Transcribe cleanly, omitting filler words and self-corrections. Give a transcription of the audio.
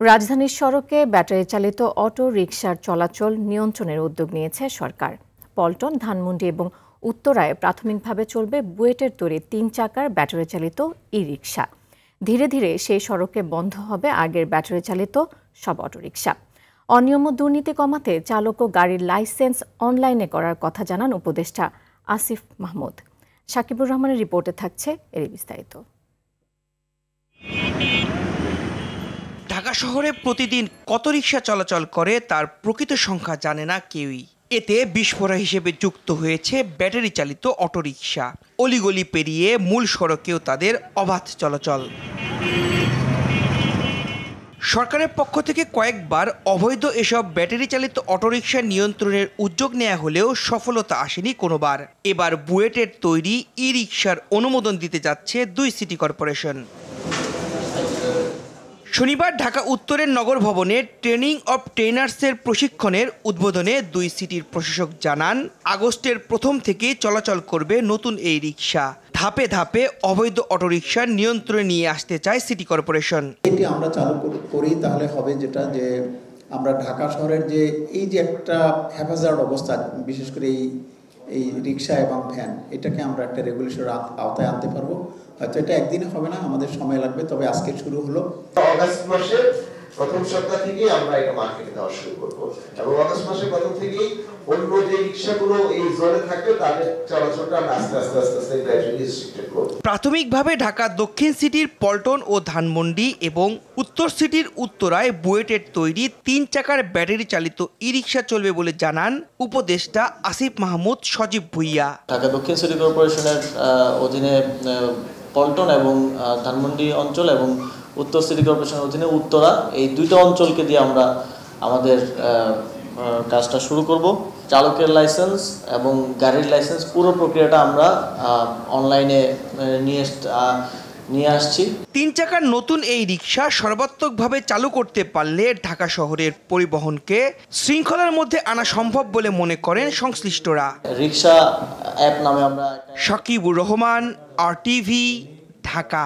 রাজধানীর সড়কে ব্যাটারি চালিত অটো রিকশার চলাচল নিয়ন্ত্রণের উদ্যোগ নিয়েছে সরকার। পল্টন, ধানমন্ডি এবং উত্তরায় প্রাথমিকভাবে চলবে বুয়েটের তৈরি ৩ চাকার ব্যাটারি চালিত ই-রিকশা। ধীরে ধীরে সেই সড়কে বন্ধ হবে আগের ব্যাটারি চালিত সব অটোরিকশা। অনিয়ম ও দুর্নীতি কমাতে চালক ও গাড়ির লাইসেন্স অনলাইনে করার কথা জানান উপদেষ্টা আসিফ মাহমুদ। সাকিবুর রহমানের রিপোর্টে থাকছে এর বিস্তারিত। ঢাকা শহরে প্রতিদিন কত রিকশা চলাচল করে তার প্রকৃত সংখ্যা জানে না কেউই। এতে বিস্ফোরক হিসেবে যুক্ত হয়েছে ব্যাটারি চালিত অটোরিকশা। অলিগলি পেরিয়ে মূল সড়কেও তাদের অবাধ চলাচল। সরকারের পক্ষ থেকে কয়েকবার অবৈধ এসব ব্যাটারি চালিত অটোরিকশা নিয়ন্ত্রণের উদ্যোগ নেওয়া হলেও সফলতা আসেনি কোনোবার। এবার বুয়েটের তৈরি ই রিকশার অনুমোদন দিতে যাচ্ছে ২ সিটি কর্পোরেশন। শনিবার ঢাকা উত্তরের নগর ভবনে ট্রেনিং অব ট্রেনার্সের প্রশিক্ষণের উদ্বোধনে ২ সিটির প্রশাসক জানান, আগস্টের প্রথম থেকে চলাচল করবে নতুন এই রিকশা। ধাপে ধাপে অবৈধ অটোরিকশার নিয়ন্ত্রণে নিয়ে আসতে চায় সিটি কর্পোরেশন। এটি আমরা চালু করি তাহলে হবে যেটা যে আমরা ঢাকা শহরের যে এই যে একটা হ্যাফাজার্ড অবস্থা, বিশেষ করে এই রিকশা এবং ভ্যান, এটাকে আমরা একটা রেগুলেশনের আওতায় আনতে পারবো। হয়তো এটা একদিনে হবে না, আমাদের সময় লাগবে, তবে আজকে শুরু হলো। অগাস্ট মাসের প্রথম সপ্তাহ থেকে আমরা এটা মার্কেটে দেওয়া শুরু করব এবং অগাস্ট মাসের প্রথম থেকেই অন্য যে রিকশাগুলো এই জোনে থাকবে তাদের চলাচলটা আমরা আস্তে আস্তে গ্র্যাজুয়ালি রেস্ট্রিক্টেড করব। প্রাথমিকভাবে ঢাকা দক্ষিণ সিটির পল্টন ও ধানমন্ডি এবং উত্তর সিটির উত্তরায় বুয়েটের তৈরি ৩ চাকার ব্যাটারি চালিত ই রিকশা চলবে বলে জানান উপদেষ্টা আসিফ মাহমুদ সজীব ভুইয়া। ঢাকা দক্ষিণ সিটি কর্পোরেশনের অধীনে পল্টন এবং ধানমন্ডি অঞ্চল এবং উত্তর সিটি কর্পোরেশনের অধীনে উত্তরা, এই 2টা অঞ্চলকে দিয়ে আমরা আমাদের কাজটা শুরু করব। চালকের লাইসেন্স এবং গাড়ির লাইসেন্স পুরো প্রক্রিয়াটা আমরা অনলাইনে নিয়ে আসছি। ৩ চাকার নতুন এই রিকশা সর্বাত্মকভাবে চালু করতে পারলে ঢাকা শহরের পরিবহনকে শৃঙ্খলার মধ্যে আনা সম্ভব বলে মনে করেন সংশ্লিষ্টরা। রিকশা অ্যাপ নামে আমরা সাকিবুর রহমান, RTV, ঢাকা।